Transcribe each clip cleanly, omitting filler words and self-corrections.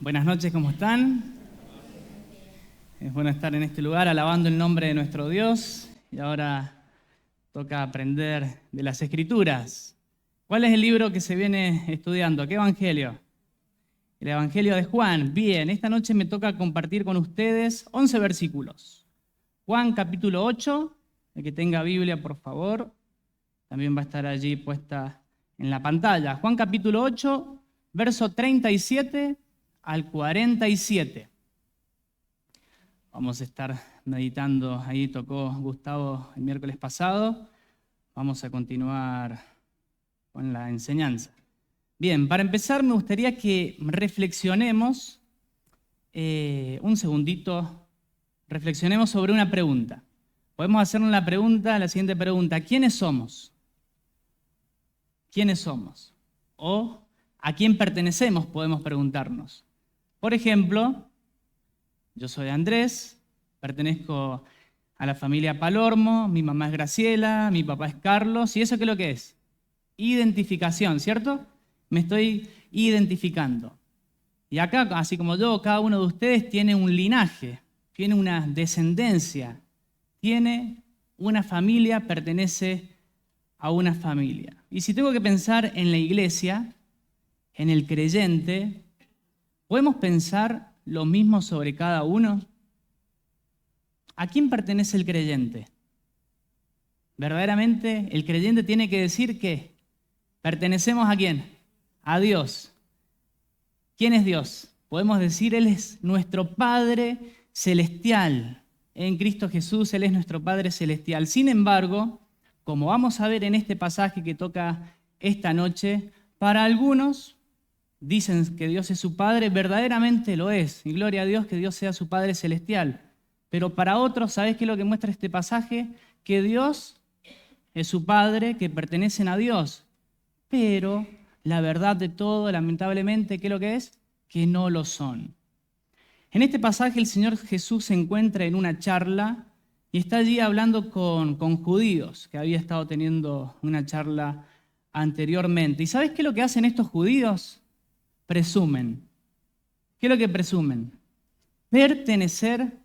Buenas noches, ¿cómo están? Es bueno estar en este lugar alabando el nombre de nuestro Dios. Y ahora toca aprender de las Escrituras. ¿Cuál es el libro que se viene estudiando? ¿Qué evangelio? El Evangelio de Juan. Bien, esta noche me toca compartir con ustedes 11 versículos. Juan capítulo 8, el que tenga Biblia, por favor, también va a estar allí puesta en la pantalla. Juan capítulo 8, verso 37 al 47. Vamos a estar meditando, ahí tocó Gustavo el miércoles pasado. Vamos a continuar con la enseñanza. Bien, para empezar me gustaría que reflexionemos, un segundito, reflexionemos sobre una pregunta. Podemos hacernos la siguiente pregunta: ¿quiénes somos? ¿Quiénes somos? O ¿a quién pertenecemos? Podemos preguntarnos. Por ejemplo, yo soy Andrés, pertenezco a la familia Palormo, mi mamá es Graciela, mi papá es Carlos, ¿y eso qué es lo que es? Identificación, ¿cierto? Me estoy identificando. Y acá, así como yo, cada uno de ustedes tiene un linaje, tiene una descendencia, tiene una familia, pertenece a una familia. Y si tengo que pensar en la iglesia, en el creyente, ¿podemos pensar lo mismo sobre cada uno? ¿A quién pertenece el creyente? Verdaderamente, el creyente tiene que decir que pertenecemos ¿a quién? A Dios. ¿Quién es Dios? Podemos decir, Él es nuestro Padre celestial. En Cristo Jesús, Él es nuestro Padre celestial. Sin embargo, como vamos a ver en este pasaje que toca esta noche, para algunos dicen que Dios es su Padre, verdaderamente lo es. Y gloria a Dios que Dios sea su Padre celestial. Pero para otros, ¿sabés qué es lo que muestra este pasaje? Que Dios es su Padre, que pertenecen a Dios. Pero la verdad de todo, lamentablemente, ¿qué es lo que es? Que no lo son. En este pasaje el Señor Jesús se encuentra en una charla y está allí hablando con judíos, que había estado teniendo una charla anteriormente. ¿Y sabes qué es lo que hacen estos judíos? Presumen. ¿Qué es lo que presumen? Pertenecer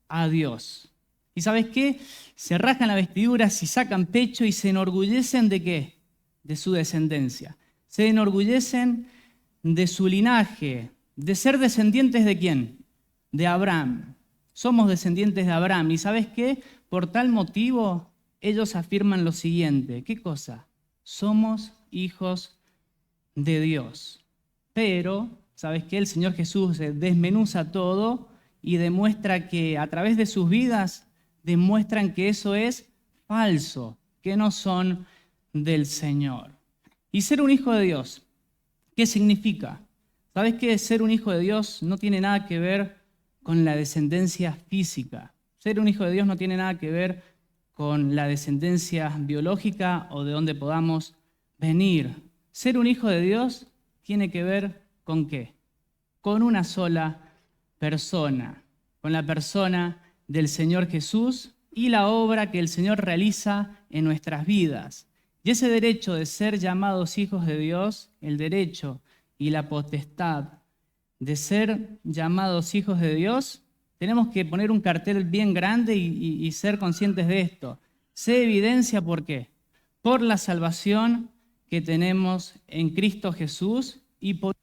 a Dios. ¿Y sabes qué? Se rasgan la vestidura, se sacan pecho y se enorgullecen ¿de qué? De su descendencia. Se enorgullecen de su linaje, de ser descendientes ¿de quién? De Abraham. Somos descendientes de Abraham. ¿Y sabes qué? Por tal motivo, ellos afirman lo siguiente. ¿Qué cosa? Somos hijos de Dios. Pero, ¿sabes qué? El Señor Jesús desmenuza todo y demuestra que a través de sus vidas demuestran que eso es falso, que no son del Señor. Y ser un hijo de Dios, ¿qué significa? ¿Sabes qué? Ser un hijo de Dios no tiene nada que ver con la descendencia física. Ser un hijo de Dios no tiene nada que ver con la descendencia biológica o de dónde podamos venir. Ser un hijo de Dios tiene que ver con ¿qué? Con una sola persona, con la persona del Señor Jesús y la obra que el Señor realiza en nuestras vidas. Y ese derecho de ser llamados hijos de Dios, el derecho y la potestad de ser llamados hijos de Dios, tenemos que poner un cartel bien grande y ser conscientes de esto. Se evidencia ¿por qué? Por la salvación que tenemos en Cristo Jesús y por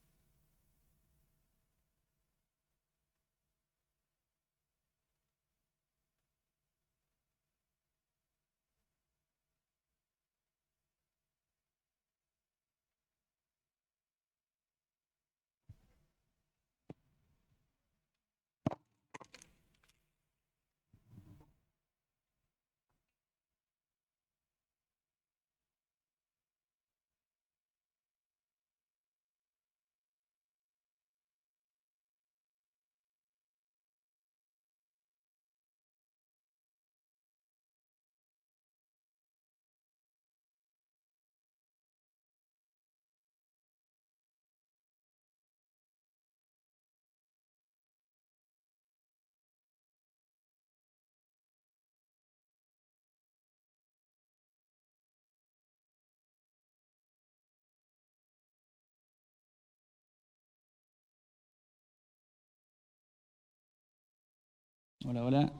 Hola, hola.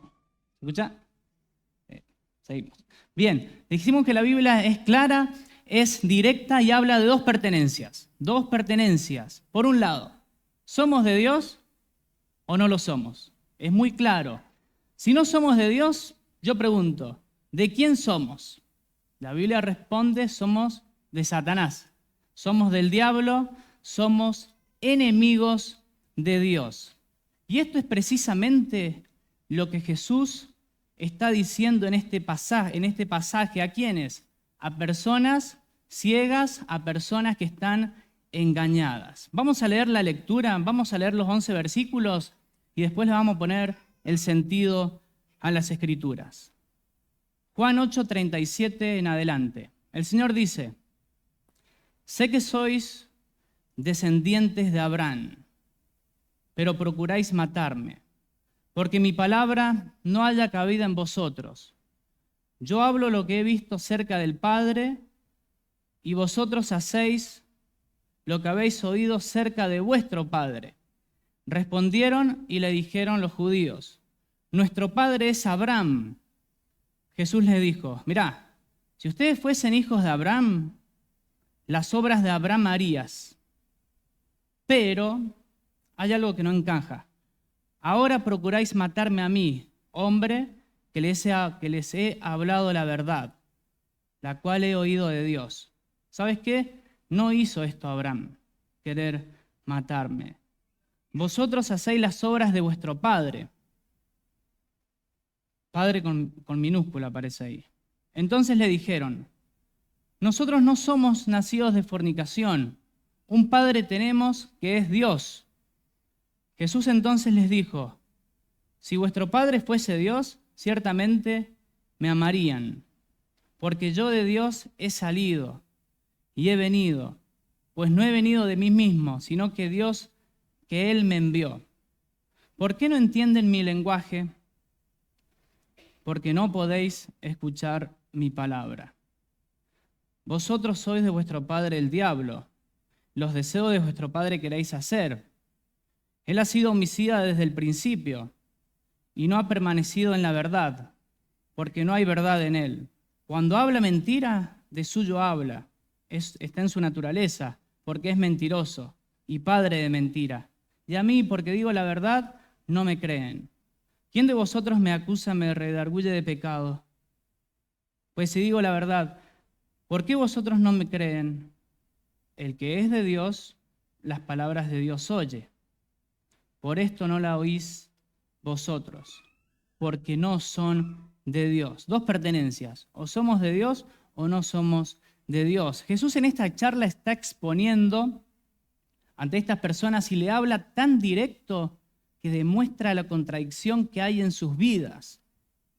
¿Se escucha? Seguimos. Bien, dijimos que la Biblia es clara, es directa y habla de dos pertenencias. Dos pertenencias. Por un lado, ¿somos de Dios o no lo somos? Es muy claro. Si no somos de Dios, yo pregunto, ¿de quién somos? La Biblia responde, somos de Satanás. Somos del diablo, somos enemigos de Dios. Y esto es precisamente lo que Jesús está diciendo en este pasaje. ¿A quiénes? A personas ciegas, a personas que están engañadas. Vamos a leer la lectura, vamos a leer los 11 versículos y después le vamos a poner el sentido a las Escrituras. Juan 8:37 en adelante. El Señor dice, sé que sois descendientes de Abraham, pero procuráis matarme, porque mi palabra no haya cabida en vosotros. Yo hablo lo que he visto cerca del Padre, y vosotros hacéis lo que habéis oído cerca de vuestro padre. Respondieron y le dijeron los judíos, nuestro padre es Abraham. Jesús les dijo, mirá, si ustedes fuesen hijos de Abraham, las obras de Abraham harías. Pero hay algo que no encaja. Ahora procuráis matarme a mí, hombre, que les he hablado la verdad, la cual he oído de Dios. ¿Sabes qué? No hizo esto Abraham, querer matarme. Vosotros hacéis las obras de vuestro padre. Padre con minúscula aparece ahí. Entonces le dijeron, nosotros no somos nacidos de fornicación. Un padre tenemos que es Dios. Jesús entonces les dijo, si vuestro padre fuese Dios, ciertamente me amarían, porque yo de Dios he salido y he venido, pues no he venido de mí mismo, sino que Dios, que Él me envió. ¿Por qué no entienden mi lenguaje? Porque no podéis escuchar mi palabra. Vosotros sois de vuestro padre el diablo, los deseos de vuestro padre queréis hacer. Él ha sido homicida desde el principio y no ha permanecido en la verdad, porque no hay verdad en él. Cuando habla mentira, de suyo habla, está en su naturaleza, porque es mentiroso y padre de mentira. Y a mí, porque digo la verdad, no me creen. ¿Quién de vosotros me acusa, me redarguye de pecado? Pues si digo la verdad, ¿por qué vosotros no me creen? El que es de Dios, las palabras de Dios oye. Por esto no la oís vosotros, porque no son de Dios. Dos pertenencias, o somos de Dios o no somos de Dios. Jesús en esta charla está exponiendo ante estas personas y le habla tan directo que demuestra la contradicción que hay en sus vidas.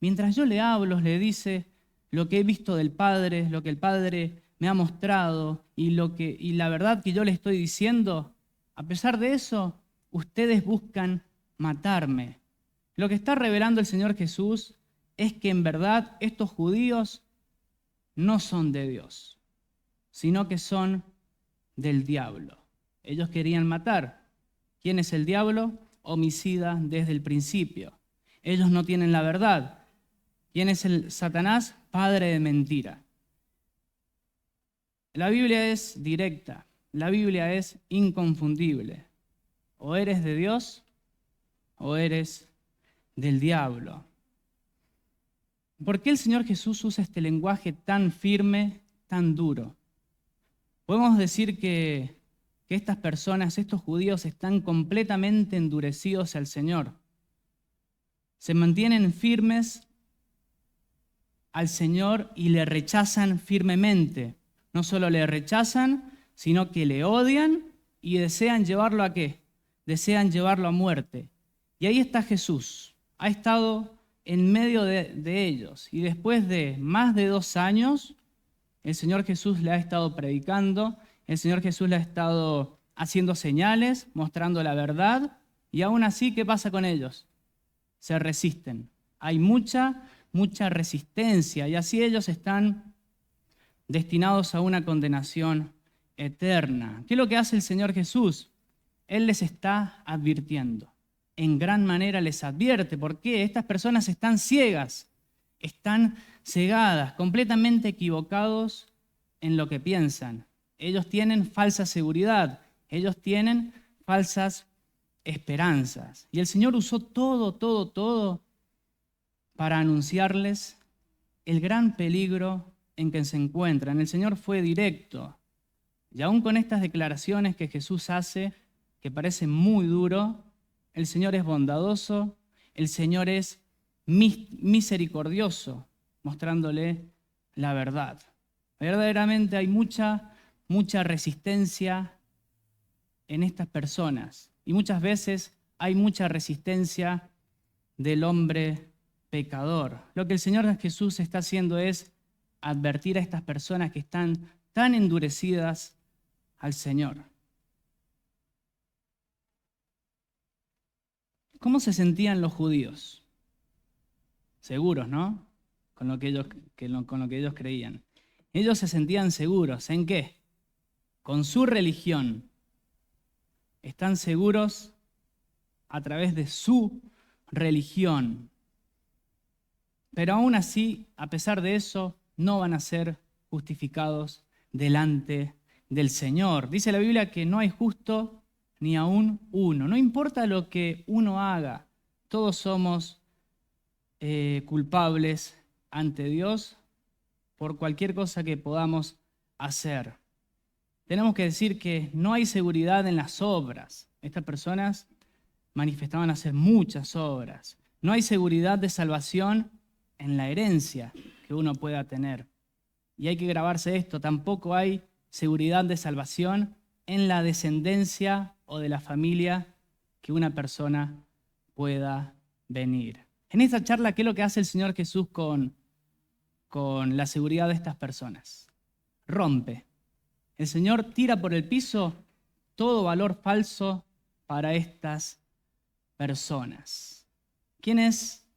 Mientras yo le hablo, le dice lo que he visto del Padre, lo que el Padre me ha mostrado y la verdad que yo le estoy diciendo. A pesar de eso, ustedes buscan matarme. Lo que está revelando el Señor Jesús es que en verdad estos judíos no son de Dios, sino que son del diablo. Ellos querían matar. ¿Quién es el diablo? Homicida desde el principio. Ellos no tienen la verdad. ¿Quién es el Satanás? Padre de mentira. La Biblia es directa, la Biblia es inconfundible. O eres de Dios o eres del diablo. ¿Por qué el Señor Jesús usa este lenguaje tan firme, tan duro? Podemos decir que estas personas, estos judíos, están completamente endurecidos al Señor. Se mantienen firmes al Señor y le rechazan firmemente. No solo le rechazan, sino que le odian y desean llevarlo ¿a qué? Desean llevarlo a muerte. Y ahí está Jesús. Ha estado en medio de ellos. Y después de más de 2 años, el Señor Jesús le ha estado predicando, el Señor Jesús le ha estado haciendo señales, mostrando la verdad. Y aún así, ¿qué pasa con ellos? Se resisten. Hay mucha resistencia. Y así ellos están destinados a una condenación eterna. ¿Qué es lo que hace el Señor Jesús? Él les está advirtiendo. en gran manera les advierte. ¿Por qué? Estas personas están ciegas, están cegadas, completamente equivocados en lo que piensan. Ellos tienen falsa seguridad, ellos tienen falsas esperanzas. Y el Señor usó todo para anunciarles el gran peligro en que se encuentran. El Señor fue directo. Y aún con estas declaraciones que Jesús hace, que parece muy duro, el Señor es bondadoso, el Señor es misericordioso, mostrándole la verdad. Verdaderamente hay mucha resistencia en estas personas. Y muchas veces hay mucha resistencia del hombre pecador. Lo que el Señor Jesús está haciendo es advertir a estas personas que están tan endurecidas al Señor. ¿Cómo se sentían los judíos? Seguros, ¿no? Con lo que ellos creían. Ellos se sentían seguros. ¿En qué? Con su religión. Están seguros a través de su religión. Pero aún así, a pesar de eso, no van a ser justificados delante del Señor. Dice la Biblia que no hay justo ni aún uno. No importa lo que uno haga, todos somos culpables ante Dios por cualquier cosa que podamos hacer. Tenemos que decir que no hay seguridad en las obras. Estas personas manifestaban hacer muchas obras. No hay seguridad de salvación en la herencia que uno pueda tener. Y hay que grabarse esto, tampoco hay seguridad de salvación en la descendencia o de la familia que una persona pueda venir. En esta charla, ¿qué es lo que hace el Señor Jesús con la seguridad de estas personas? Rompe. El Señor tira por el piso todo valor falso para estas personas. ¿Quién es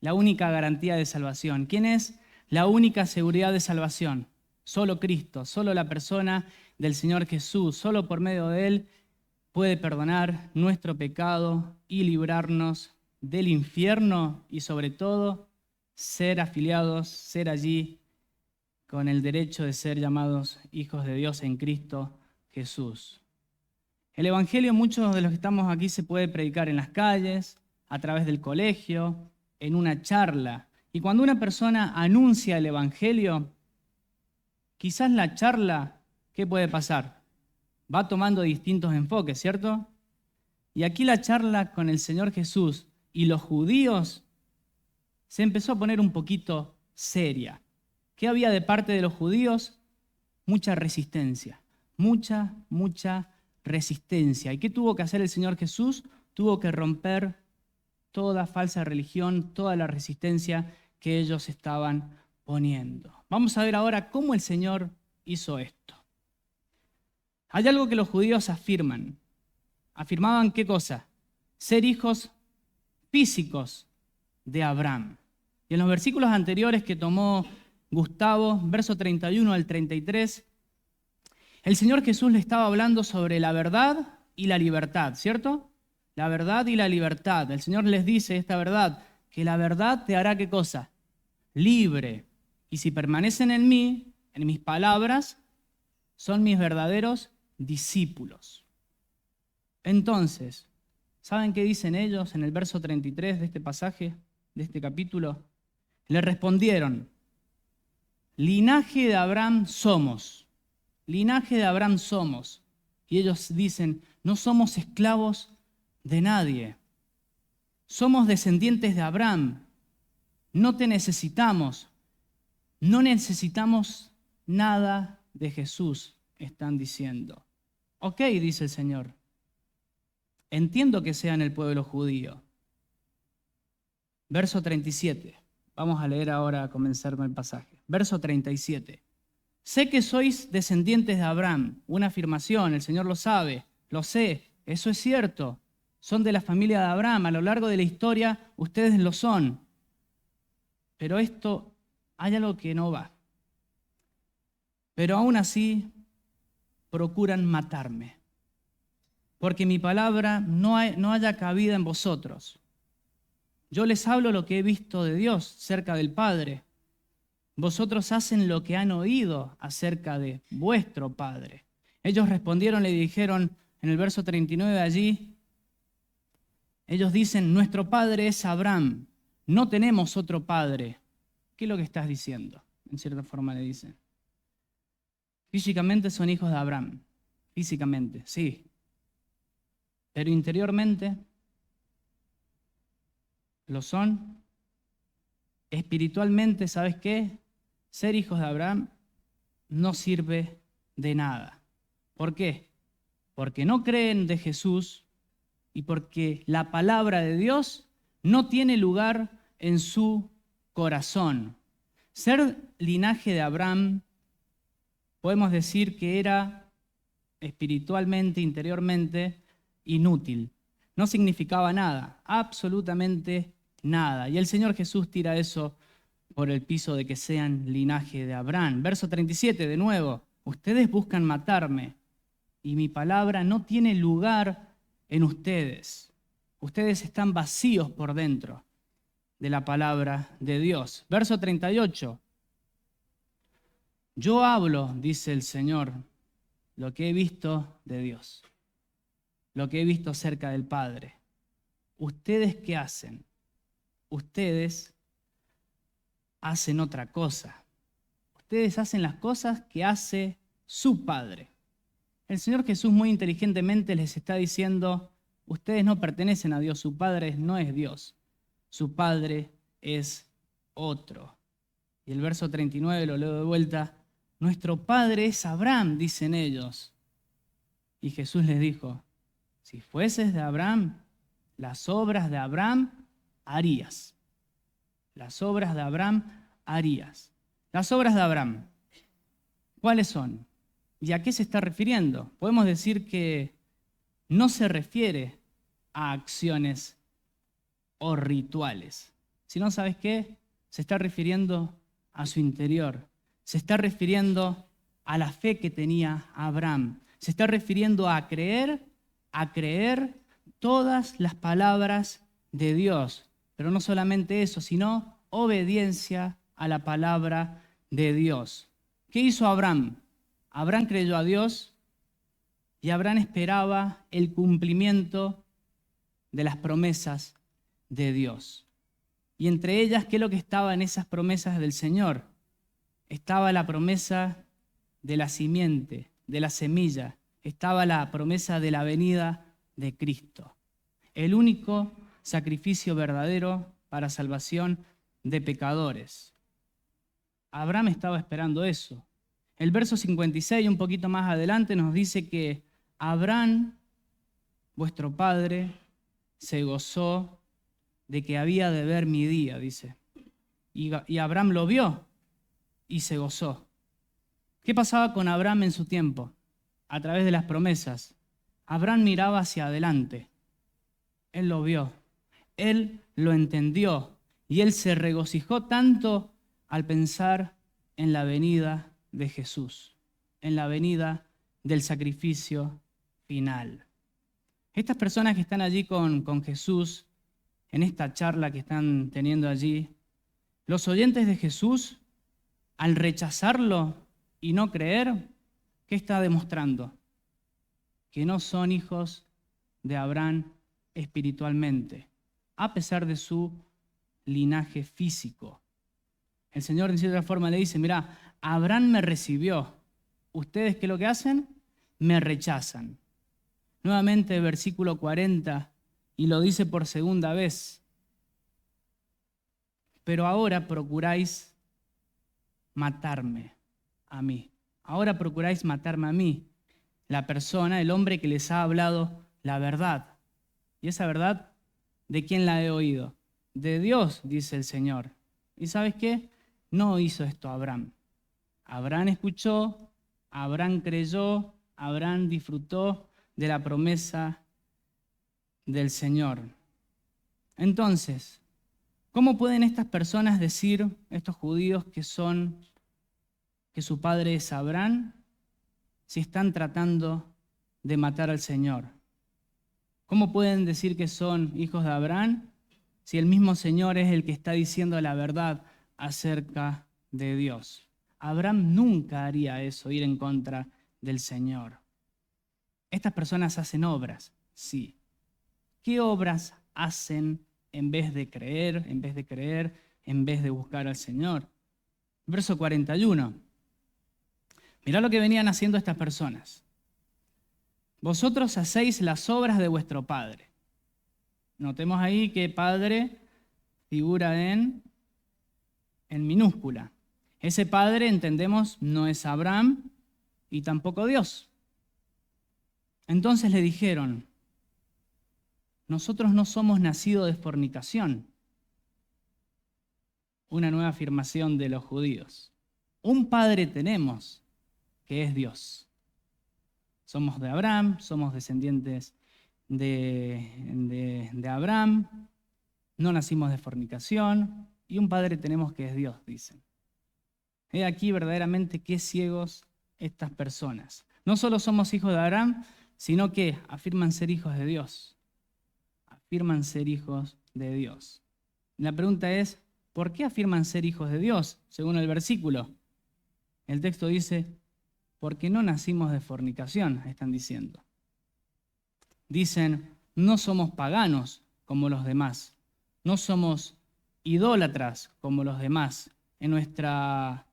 la única garantía de salvación? ¿Quién es la única seguridad de salvación? Solo Cristo, solo la persona del Señor Jesús. Solo por medio de Él puede perdonar nuestro pecado y librarnos del infierno y sobre todo ser afiliados, ser allí con el derecho de ser llamados hijos de Dios en Cristo Jesús. El Evangelio, muchos de los que estamos aquí, se puede predicar en las calles, a través del colegio, en una charla. Y cuando una persona anuncia el Evangelio, quizás la charla, ¿qué puede pasar? Va tomando distintos enfoques, ¿cierto? Y aquí la charla con el Señor Jesús y los judíos se empezó a poner un poquito seria. ¿Qué había de parte de los judíos? Mucha resistencia, mucha resistencia. ¿Y qué tuvo que hacer el Señor Jesús? Tuvo que romper toda falsa religión, toda la resistencia que ellos estaban poniendo. Vamos a ver ahora cómo el Señor hizo esto. Hay algo que los judíos afirman. ¿Afirmaban qué cosa? Ser hijos físicos de Abraham. Y en los versículos anteriores que tomó Gustavo, verso 31 al 33, el Señor Jesús le estaba hablando sobre la verdad y la libertad, ¿cierto? La verdad y la libertad. El Señor les dice esta verdad, que la verdad te hará ¿qué cosa? Libre. Y si permanecen en mí, en mis palabras, son mis verdaderos discípulos. Entonces, ¿saben qué dicen ellos en el verso 33 de este pasaje, de este capítulo? Le respondieron, linaje de Abraham somos, linaje de Abraham somos. Y ellos dicen, no somos esclavos de nadie, somos descendientes de Abraham, no te necesitamos, no necesitamos nada de Jesús, están diciendo. Ok, dice el Señor, entiendo que sean el pueblo judío. Verso 37. Vamos a leer ahora, a comenzar con el pasaje. Verso 37. Sé que sois descendientes de Abraham. Una afirmación, el Señor lo sabe, lo sé, eso es cierto. Son de la familia de Abraham. A lo largo de la historia, ustedes lo son. Pero esto, hay algo que no va. Pero aún así, procuran matarme. porque mi palabra no haya cabida en vosotros. Yo les hablo lo que he visto de Dios cerca del Padre. Vosotros hacen lo que han oído acerca de vuestro Padre. Ellos respondieron, le dijeron en el verso 39 allí, ellos dicen, nuestro padre es Abraham, no tenemos otro padre. ¿Qué es lo que estás diciendo? En cierta forma le dicen. Físicamente son hijos de Abraham, físicamente, sí. Pero interiormente, ¿lo son? Espiritualmente, ¿sabes qué? Ser hijos de Abraham no sirve de nada. ¿Por qué? Porque no creen de Jesús y porque la palabra de Dios no tiene lugar en su corazón. Ser linaje de Abraham, podemos decir que era espiritualmente, interiormente, inútil. No significaba nada, absolutamente nada. Y el Señor Jesús tira eso por el piso de que sean linaje de Abraham. Verso 37, de nuevo, ustedes buscan matarme y mi palabra no tiene lugar en ustedes. Ustedes están vacíos por dentro de la palabra de Dios. Verso 38. Yo hablo, dice el Señor, lo que he visto de Dios, lo que he visto cerca del Padre. ¿Ustedes qué hacen? Ustedes hacen otra cosa. Ustedes hacen las cosas que hace su Padre. El Señor Jesús muy inteligentemente les está diciendo, ustedes no pertenecen a Dios, su Padre no es Dios, su Padre es otro. Y el verso 39 lo leo de vuelta, nuestro Padre es Abraham, dicen ellos. Y Jesús les dijo, si fueses de Abraham, las obras de Abraham harías. Las obras de Abraham harías. Las obras de Abraham, ¿cuáles son? ¿Y a qué se está refiriendo? Podemos decir que no se refiere a acciones o rituales, sino, ¿sabes qué? Se está refiriendo a su interior. Se está refiriendo a la fe que tenía Abraham. Se está refiriendo a creer todas las palabras de Dios. Pero no solamente eso, sino obediencia a la palabra de Dios. ¿Qué hizo Abraham? Abraham creyó a Dios y Abraham esperaba el cumplimiento de las promesas de Dios. Y entre ellas, ¿qué es lo que estaba en esas promesas del Señor? Estaba la promesa de la simiente, de la semilla. Estaba la promesa de la venida de Cristo. El único sacrificio verdadero para salvación de pecadores. Abraham estaba esperando eso. El verso 56, un poquito más adelante, nos dice que Abraham, vuestro padre, se gozó de que había de ver mi día, dice. Y Abraham lo vio y se gozó. ¿Qué pasaba con Abraham en su tiempo? A través de las promesas. Abraham miraba hacia adelante. Él lo vio. Él lo entendió. Y él se regocijó tanto al pensar en la venida de Jesús, en la venida del sacrificio final. Estas personas que están allí con Jesús, en esta charla que están teniendo allí, los oyentes de Jesús, al rechazarlo y no creer, ¿qué está demostrando? Que no son hijos de Abraham espiritualmente, a pesar de su linaje físico. El Señor de cierta forma le dice, mira, Abraham me recibió. ¿Ustedes qué es lo que hacen? Me rechazan. Nuevamente versículo 40, y lo dice por segunda vez. Pero ahora procuráis matarme a mí. Ahora procuráis matarme a mí, la persona, el hombre que les ha hablado la verdad. ¿Y esa verdad de quién la he oído? De Dios, dice el Señor. ¿Y sabes qué? No hizo esto Abraham. Abraham escuchó, Abraham creyó, Abraham disfrutó de la promesa del Señor. Entonces, ¿cómo pueden estas personas decir, estos judíos que su padre es Abraham, si están tratando de matar al Señor? ¿Cómo pueden decir que son hijos de Abraham si el mismo Señor es el que está diciendo la verdad acerca de Dios? Abraham nunca haría eso, ir en contra del Señor. Estas personas hacen obras, sí. ¿Qué obras hacen en vez de creer, en vez de buscar al Señor? Verso 41. Mirá lo que venían haciendo estas personas. Vosotros hacéis las obras de vuestro padre. Notemos ahí que padre figura en minúscula. Ese padre, entendemos, no es Abraham y tampoco Dios. Entonces le dijeron, nosotros no somos nacidos de fornicación. Una nueva afirmación de los judíos. Un padre tenemos, que es Dios. Somos de Abraham, somos descendientes de Abraham, no nacimos de fornicación, y un padre tenemos que es Dios, dicen. He aquí verdaderamente qué ciegos estas personas. No solo somos hijos de Abraham, sino que afirman ser hijos de Dios. Afirman ser hijos de Dios. La pregunta es, ¿por qué afirman ser hijos de Dios? Según el versículo. El texto dice, porque no nacimos de fornicación, están diciendo. Dicen, no somos paganos como los demás. No somos idólatras como los demás. En nuestra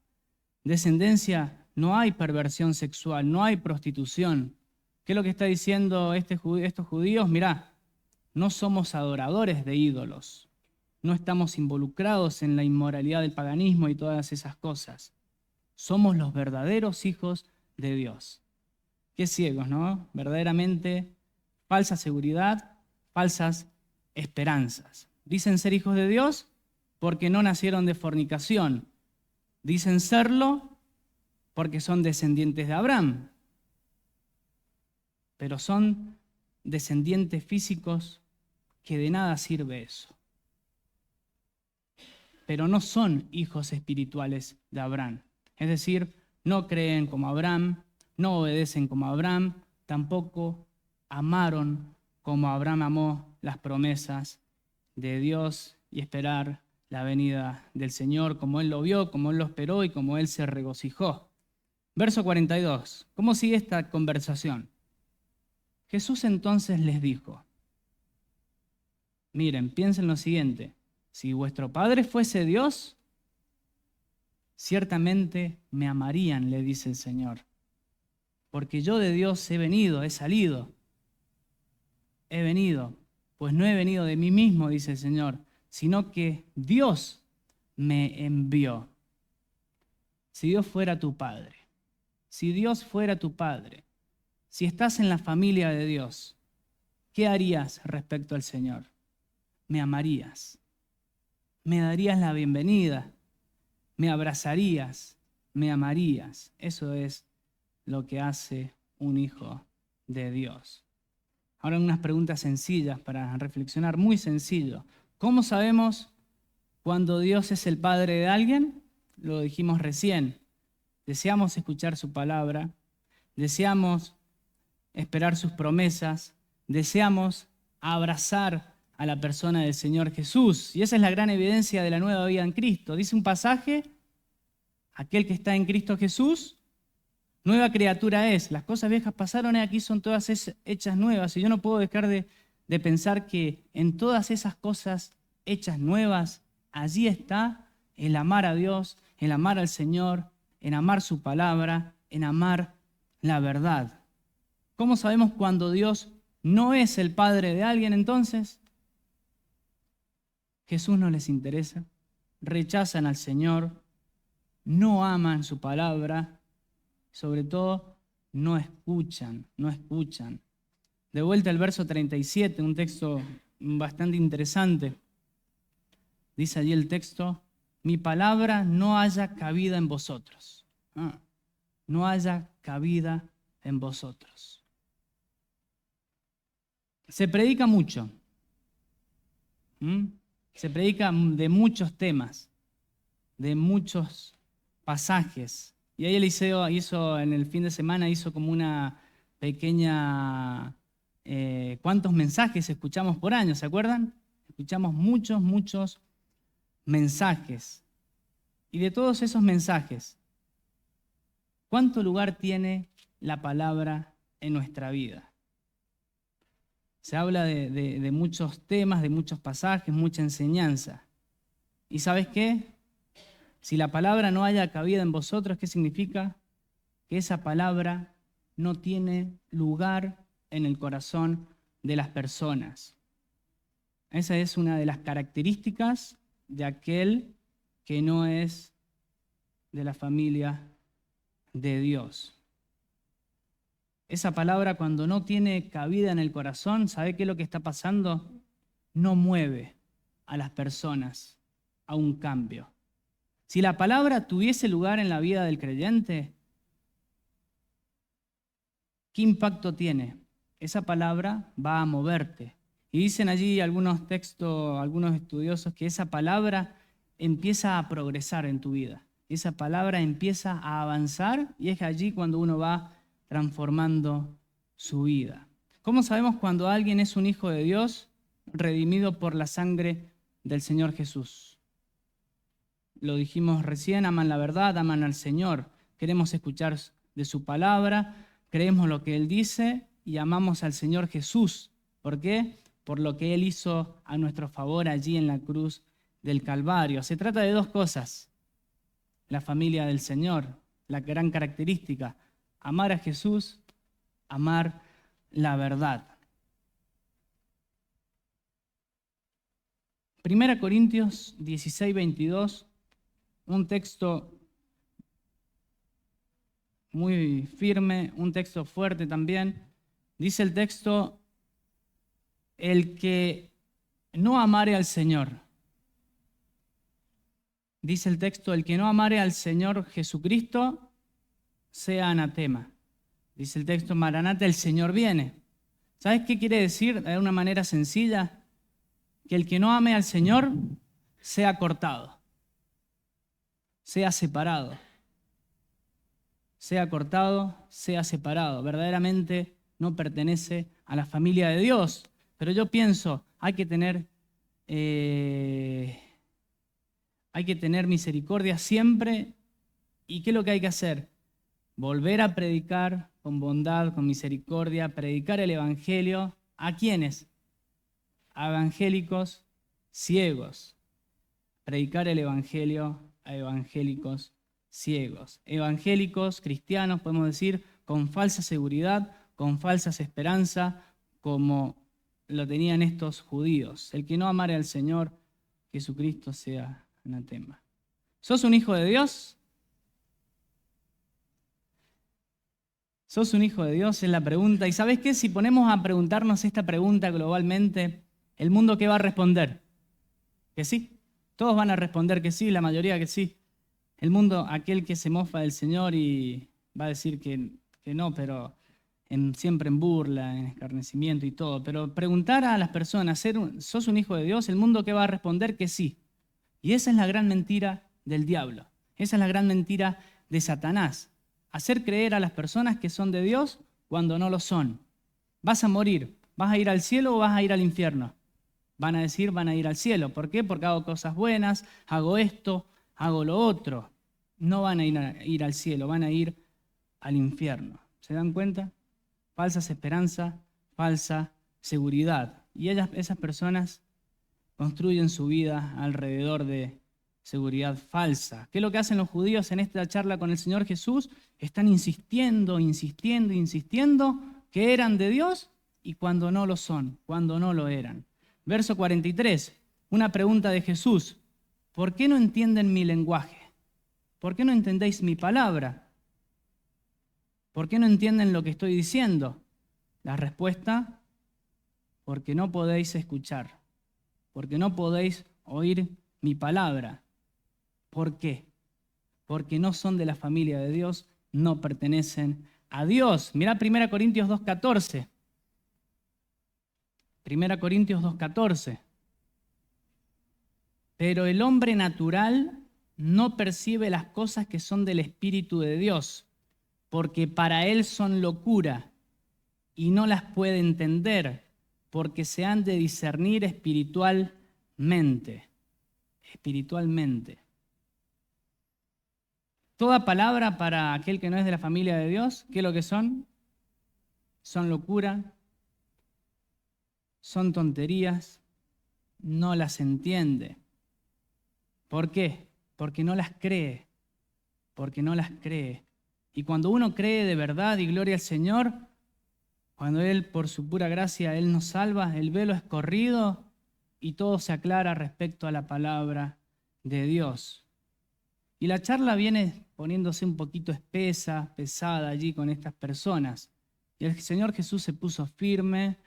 descendencia no hay perversión sexual, no hay prostitución. ¿Qué es lo que está diciendo estos judíos? Mirá, no somos adoradores de ídolos. No estamos involucrados en la inmoralidad del paganismo y todas esas cosas. Somos los verdaderos hijos de Dios. Qué ciegos, ¿no? Verdaderamente falsa seguridad, falsas esperanzas. Dicen ser hijos de Dios porque no nacieron de fornicación. Dicen serlo porque son descendientes de Abraham. Pero son descendientes físicos que de nada sirve eso. Pero no son hijos espirituales de Abraham. Es decir, no creen como Abraham, no obedecen como Abraham, tampoco amaron como Abraham amó las promesas de Dios y esperar la venida del Señor, como Él lo vio, como Él lo esperó y como Él se regocijó. Verso 42. ¿Cómo sigue esta conversación? Jesús entonces les dijo, miren, piensen lo siguiente, si vuestro Padre fuese Dios, ciertamente me amarían, le dice el Señor, porque yo de Dios he venido, he salido, he venido, pues no he venido de mí mismo, dice el Señor, sino que Dios me envió. Si Dios fuera tu Padre, si Dios fuera tu Padre, si estás en la familia de Dios, ¿qué harías respecto al Señor? Me amarías, me darías la bienvenida, me abrazarías, me amarías. Eso es lo que hace un hijo de Dios. Ahora unas preguntas sencillas para reflexionar, muy sencillo. ¿Cómo sabemos cuando Dios es el Padre de alguien? Lo dijimos recién. Deseamos escuchar su palabra, deseamos esperar sus promesas, deseamos abrazar a la persona del Señor Jesús. Y esa es la gran evidencia de la nueva vida en Cristo. Dice un pasaje, aquel que está en Cristo Jesús, nueva criatura es. Las cosas viejas pasaron y aquí son todas hechas nuevas. Y yo no puedo dejar de pensar que en todas esas cosas hechas nuevas, allí está el amar a Dios, el amar al Señor, en amar su palabra, en amar la verdad. ¿Cómo sabemos cuando Dios no es el Padre de alguien entonces? Jesús no les interesa, rechazan al Señor, no aman su palabra, sobre todo no escuchan. De vuelta al verso 37, un texto bastante interesante. Dice allí el texto, mi palabra no haya cabida en vosotros. No haya cabida en vosotros. Se predica mucho. Se predica de muchos temas, de muchos pasajes. Y ahí Eliseo hizo, en el fin de semana, hizo como una pequeña cuántos mensajes escuchamos por año, ¿se acuerdan? Escuchamos muchos mensajes. Y de todos esos mensajes, ¿cuánto lugar tiene la palabra en nuestra vida? Se habla de muchos temas, de muchos pasajes, mucha enseñanza. ¿Y sabes qué? Si la palabra no haya cabida en vosotros, ¿qué significa? Que esa palabra no tiene lugar en el corazón de las personas. Esa es una de las características de aquel que no es de la familia de Dios. Esa palabra, cuando no tiene cabida en el corazón, ¿sabe qué es lo que está pasando? No mueve a las personas a un cambio. Si la palabra tuviese lugar en la vida del creyente, ¿qué impacto tiene? Esa palabra va a moverte. Y dicen allí algunos textos, algunos estudiosos, que esa palabra empieza a progresar en tu vida. Esa palabra empieza a avanzar y es allí cuando uno va transformando su vida. ¿Cómo sabemos cuando alguien es un hijo de Dios redimido por la sangre del Señor Jesús? Lo dijimos recién, aman la verdad, aman al Señor. Queremos escuchar de su palabra, creemos lo que Él dice y amamos al Señor Jesús. ¿Por qué? Por lo que Él hizo a nuestro favor allí en la cruz del Calvario. Se trata de dos cosas. La familia del Señor, la gran característica, amar a Jesús, amar la verdad. 1 Corintios 16, 22, un texto muy firme, un texto fuerte también. Dice el texto, el que no amare al Señor. Dice el texto, el que no amare al Señor Jesucristo, sea anatema. Dice el texto, Maranata, el Señor viene. ¿Sabes qué quiere decir de una manera sencilla? Que el que no ame al Señor sea cortado, sea separado. Sea cortado, sea separado. Verdaderamente no pertenece a la familia de Dios. Pero yo pienso, hay que tener misericordia siempre. ¿Y qué es lo que hay que hacer? Volver a predicar con bondad, con misericordia, predicar el Evangelio. ¿A quiénes? A evangélicos ciegos. Predicar el Evangelio a evangélicos ciegos. Evangélicos, cristianos, podemos decir, con falsa seguridad, con falsas esperanzas, como lo tenían estos judíos. El que no amare al Señor Jesucristo sea anatema. ¿Sos un hijo de Dios? ¿Sos un hijo de Dios? Es la pregunta. ¿Y sabes qué? Si ponemos a preguntarnos esta pregunta globalmente, ¿el mundo qué va a responder? Que sí. Todos van a responder que sí, la mayoría que sí. El mundo, aquel que se mofa del Señor y va a decir que no, pero siempre en burla, en escarnecimiento y todo. Pero preguntar a las personas, ¿sos un hijo de Dios? El mundo que va a responder que sí. Y esa es la gran mentira del diablo. Esa es la gran mentira de Satanás. Hacer creer a las personas que son de Dios cuando no lo son. Vas a morir, ¿vas a ir al cielo o vas a ir al infierno? Van a decir, van a ir al cielo. ¿Por qué? Porque hago cosas buenas, hago esto, hago lo otro. No van a ir al cielo, van a ir al infierno. ¿Se dan cuenta? Falsas esperanzas, falsa seguridad. Y esas personas construyen su vida alrededor de seguridad falsa. ¿Qué es lo que hacen los judíos en esta charla con el Señor Jesús? Están insistiendo que eran de Dios y cuando no lo son, cuando no lo eran. Verso 43, una pregunta de Jesús. ¿Por qué no entienden mi lenguaje? ¿Por qué no entendéis mi palabra? ¿Por qué no entienden lo que estoy diciendo? La respuesta, porque no podéis escuchar, porque no podéis oír mi palabra. ¿Por qué? Porque no son de la familia de Dios, no pertenecen a Dios. Mirá 1 Corintios 2:14. 1 Corintios 2:14. Pero el hombre natural no percibe las cosas que son del Espíritu de Dios, porque para él son locura y no las puede entender, porque se han de discernir espiritualmente. Espiritualmente. Toda palabra para aquel que no es de la familia de Dios, ¿qué es lo que son? Son locura, son tonterías, no las entiende. ¿Por qué? Porque no las cree, porque no las cree. Y cuando uno cree de verdad y gloria al Señor, cuando Él, por su pura gracia, Él nos salva, el velo es corrido y todo se aclara respecto a la palabra de Dios. Y la charla viene poniéndose un poquito espesa, pesada allí con estas personas. Y el Señor Jesús se puso firme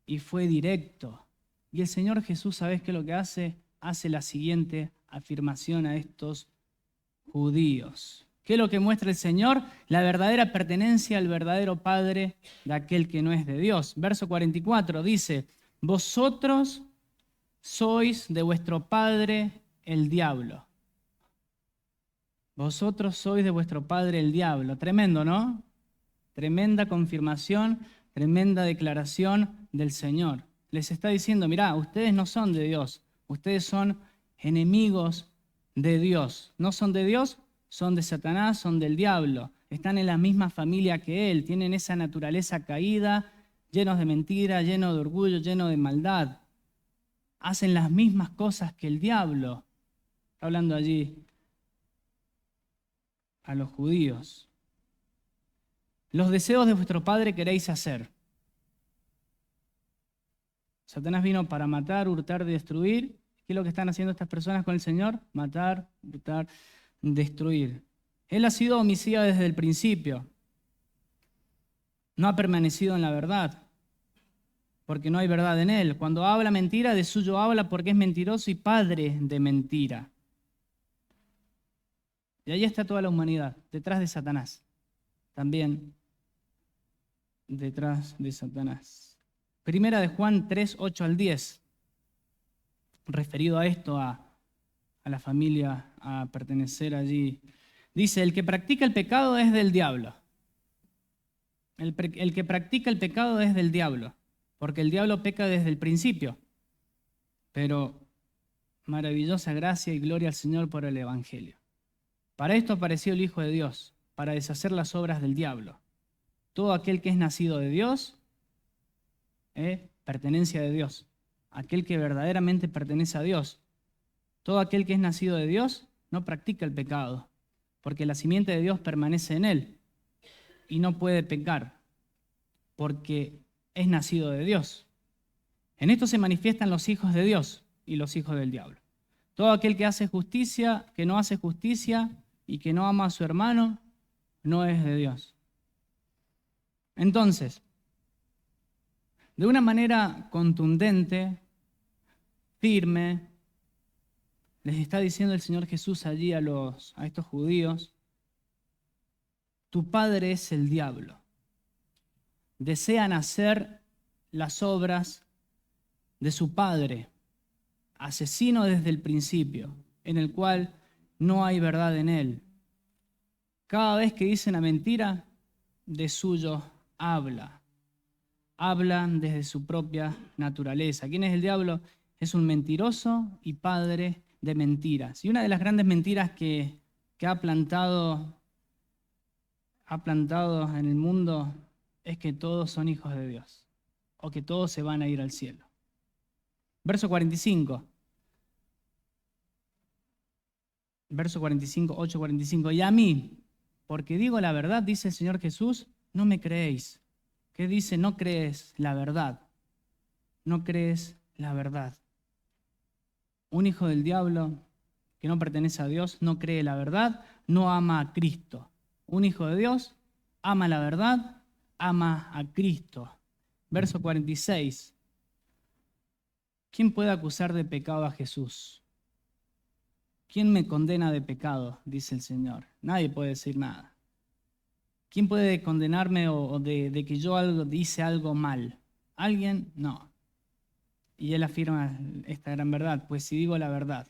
y fue directo. Y el Señor Jesús, ¿sabés qué es lo que hace? Hace la siguiente afirmación a estos judíos. ¿Qué es lo que muestra el Señor? La verdadera pertenencia al verdadero Padre de aquel que no es de Dios. Verso 44 dice, vosotros sois de vuestro padre el diablo. Vosotros sois de vuestro padre el diablo. Tremendo, ¿no? Tremenda confirmación, tremenda declaración del Señor. Les está diciendo, mirá, ustedes no son de Dios, ustedes son enemigos de Dios. No son de Dios, son de Satanás, son del diablo. Están en la misma familia que Él, tienen esa naturaleza caída, llenos de mentira, llenos de orgullo, llenos de maldad. Hacen las mismas cosas que el diablo. Está hablando allí a los judíos. Los deseos de vuestro padre queréis hacer. Satanás vino para matar, hurtar, destruir. ¿Qué es lo que están haciendo estas personas con el Señor? Matar, hurtar, destruir. Él ha sido homicida desde el principio. No ha permanecido en la verdad, porque no hay verdad en él. Cuando habla mentira, de suyo habla porque es mentiroso y padre de mentira. Y ahí está toda la humanidad, detrás de Satanás. También detrás de Satanás. Primera de Juan 3, 8 al 10. Referido a esto, a la familia, a pertenecer allí. Dice, el que practica el pecado es del diablo. El que practica el pecado es del diablo, porque el diablo peca desde el principio. Pero maravillosa gracia y gloria al Señor por el Evangelio. Para esto apareció el Hijo de Dios, para deshacer las obras del diablo. Todo aquel que es nacido de Dios, pertenencia de Dios. Aquel que verdaderamente pertenece a Dios. Todo aquel que es nacido de Dios no practica el pecado, porque la simiente de Dios permanece en él y no puede pecar, porque es nacido de Dios. En esto se manifiestan los hijos de Dios y los hijos del diablo. Todo aquel que hace justicia, que no hace justicia y que no ama a su hermano, no es de Dios. Entonces, de una manera contundente, firme, les está diciendo el Señor Jesús allí a estos judíos, tu padre es el diablo. Desean hacer las obras de su padre, asesino desde el principio, en el cual no hay verdad en él. Cada vez que dicen la mentira, de suyo habla. Hablan desde su propia naturaleza. ¿Quién es el diablo? Es un mentiroso y padre de mentiras. Y una de las grandes mentiras que ha plantado en el mundo es que todos son hijos de Dios o que todos se van a ir al cielo. Verso 45. Verso 45, 8:45. Y a mí, porque digo la verdad, dice el Señor Jesús, no me creéis. ¿Qué dice? No crees la verdad. No crees la verdad. Un hijo del diablo que no pertenece a Dios no cree la verdad, no ama a Cristo. Un hijo de Dios ama la verdad, ama a Cristo. Verso 46. ¿Quién puede acusar de pecado a Jesús? ¿Quién me condena de pecado? Dice el Señor. Nadie puede decir nada. ¿Quién puede condenarme o de que yo hice algo mal? ¿Alguien? No. Y él afirma esta gran verdad. Pues si digo la verdad,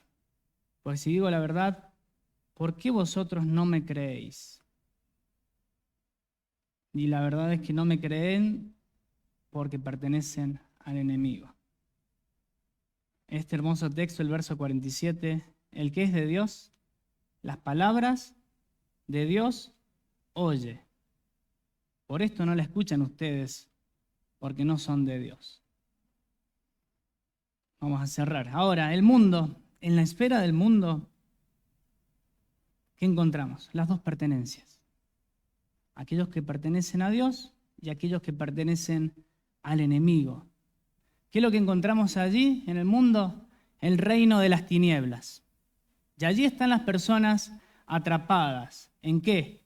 ¿por qué vosotros no me creéis? y la verdad es que no me creen porque pertenecen al enemigo. Este hermoso texto, el verso 47, el que es de Dios, las palabras de Dios oye. Por esto no la escuchan ustedes, porque no son de Dios. Vamos a cerrar. Ahora, el mundo, en la esfera del mundo, ¿qué encontramos? Las dos pertenencias. Aquellos que pertenecen a Dios y aquellos que pertenecen al enemigo. ¿Qué es lo que encontramos allí en el mundo? El reino de las tinieblas. Y allí están las personas atrapadas. ¿En qué?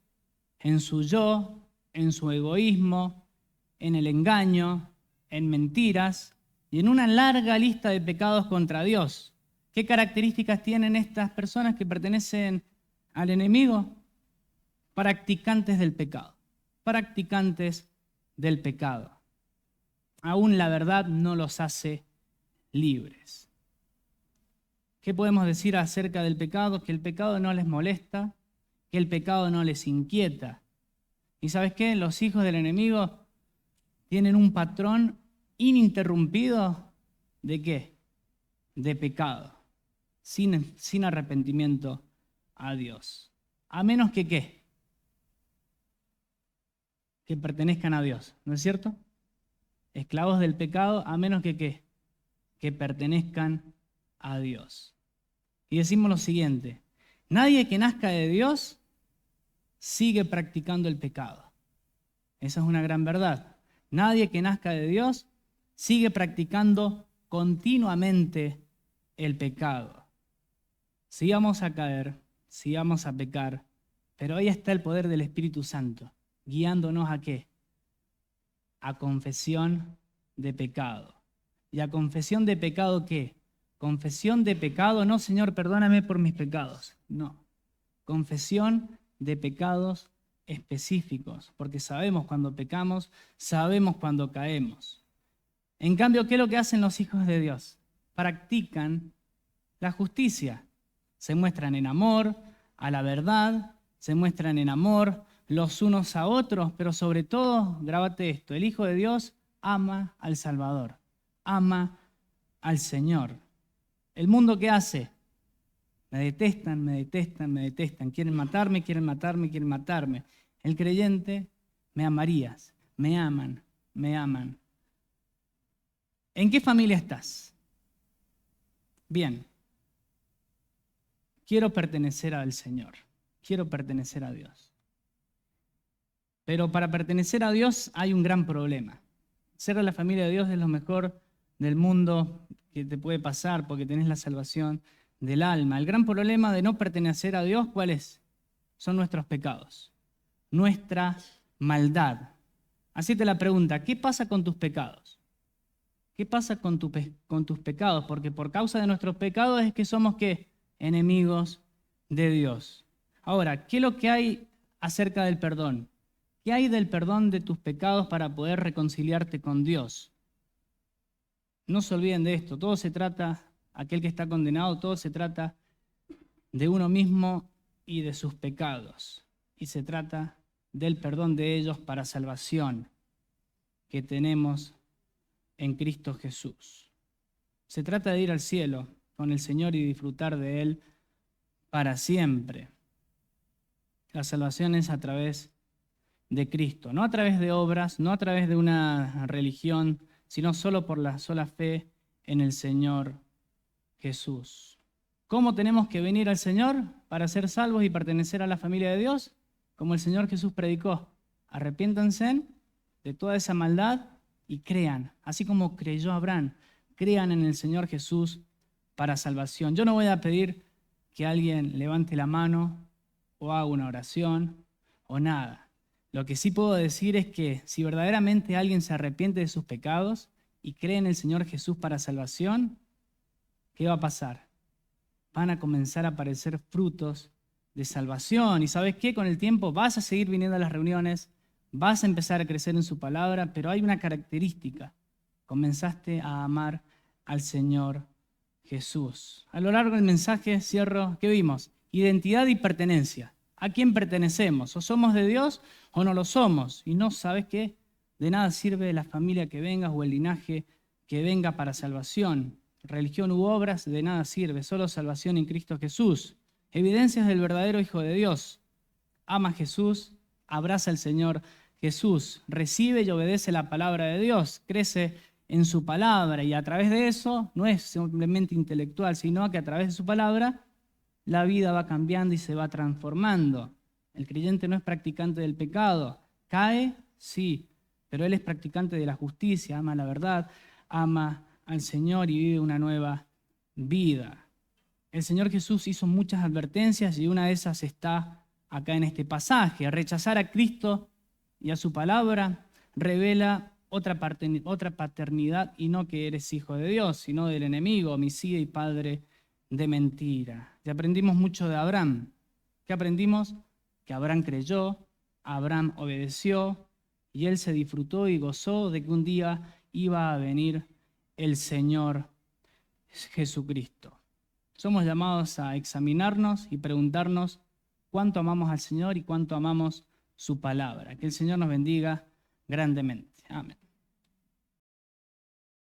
En su yo, en su egoísmo, en el engaño, en mentiras y en una larga lista de pecados contra Dios. ¿Qué características tienen estas personas que pertenecen al enemigo? Practicantes del pecado. Practicantes del pecado. Aún la verdad no los hace libres. ¿Qué podemos decir acerca del pecado? Que el pecado no les molesta, que el pecado no les inquieta. ¿Y sabes qué? Los hijos del enemigo tienen un patrón ininterrumpido ¿de qué? De pecado, sin arrepentimiento a Dios. A menos que ¿qué? Que pertenezcan a Dios, ¿no es cierto? Esclavos del pecado, a menos que ¿qué? Que pertenezcan a Dios. Y decimos lo siguiente: nadie que nazca de Dios sigue practicando el pecado. Esa es una gran verdad. Nadie que nazca de Dios sigue practicando continuamente el pecado. Sí vamos a caer, sí vamos a pecar, pero ahí está el poder del Espíritu Santo, guiándonos ¿a qué? A confesión de pecado. ¿Y a confesión de pecado qué? Confesión de pecado, no, Señor, perdóname por mis pecados. No. Confesión de pecados específicos, porque sabemos cuando pecamos, sabemos cuando caemos. En cambio, ¿qué es lo que hacen los hijos de Dios? Practican la justicia. Se muestran en amor a la verdad, se muestran en amor los unos a otros, pero sobre todo, grábate esto, el Hijo de Dios ama al Salvador, ama al Señor. ¿El mundo qué hace? Me detestan, me detestan, me detestan. Quieren matarme, quieren matarme, quieren matarme. El creyente, me amarías, me aman, me aman. ¿En qué familia estás? Bien. Quiero pertenecer al Señor. Quiero pertenecer a Dios. Pero para pertenecer a Dios hay un gran problema. Ser de la familia de Dios es lo mejor del mundo que te puede pasar porque tenés la salvación del alma. El gran problema de no pertenecer a Dios, ¿cuál es? Son nuestros pecados, nuestra maldad. Así te la pregunta, ¿qué pasa con tus pecados? ¿Qué pasa con tus pecados? Porque por causa de nuestros pecados es que somos ¿qué? Enemigos de Dios. Ahora, ¿qué es lo que hay acerca del perdón? ¿Qué hay del perdón de tus pecados para poder reconciliarte con Dios? No se olviden de esto, todo se trata, aquel que está condenado, todo se trata de uno mismo y de sus pecados. Y se trata del perdón de ellos para salvación que tenemos en Cristo Jesús. Se trata de ir al cielo con el Señor y disfrutar de Él para siempre. La salvación es a través de Cristo, no a través de obras, no a través de una religión, sino solo por la sola fe en el Señor Jesús. ¿Cómo tenemos que venir al Señor para ser salvos y pertenecer a la familia de Dios? Como el Señor Jesús predicó: arrepiéntanse de toda esa maldad y crean, así como creyó Abraham, crean en el Señor Jesús para salvación. Yo no voy a pedir que alguien levante la mano o haga una oración o nada. Lo que sí puedo decir es que si verdaderamente alguien se arrepiente de sus pecados y cree en el Señor Jesús para salvación, ¿qué va a pasar? Van a comenzar a aparecer frutos de salvación. ¿Y sabes qué? Con el tiempo vas a seguir viniendo a las reuniones, vas a empezar a crecer en su palabra, pero hay una característica: comenzaste a amar al Señor Jesús. A lo largo del mensaje cierro, ¿qué vimos? Identidad y pertenencia. ¿A quién pertenecemos? ¿O somos de Dios o no lo somos? Y no, ¿sabes qué? De nada sirve la familia que vengas o el linaje que venga para salvación. Religión u obras de nada sirve, solo salvación en Cristo Jesús. Evidencias del verdadero Hijo de Dios. Ama a Jesús, abraza al Señor Jesús, recibe y obedece la palabra de Dios, crece en su palabra y a través de eso no es simplemente intelectual, sino que a través de su palabra la vida va cambiando y se va transformando. El creyente no es practicante del pecado, cae, sí, pero él es practicante de la justicia, ama la verdad, ama al Señor y vive una nueva vida. El Señor Jesús hizo muchas advertencias y una de esas está acá en este pasaje. Rechazar a Cristo y a su palabra revela otra paternidad y no que eres hijo de Dios, sino del enemigo, homicida y padre de mentira. Y aprendimos mucho de Abraham. ¿Qué aprendimos? Que Abraham creyó, Abraham obedeció y él se disfrutó y gozó de que un día iba a venir el Señor Jesucristo. Somos llamados a examinarnos y preguntarnos cuánto amamos al Señor y cuánto amamos su palabra. Que el Señor nos bendiga grandemente. Amén.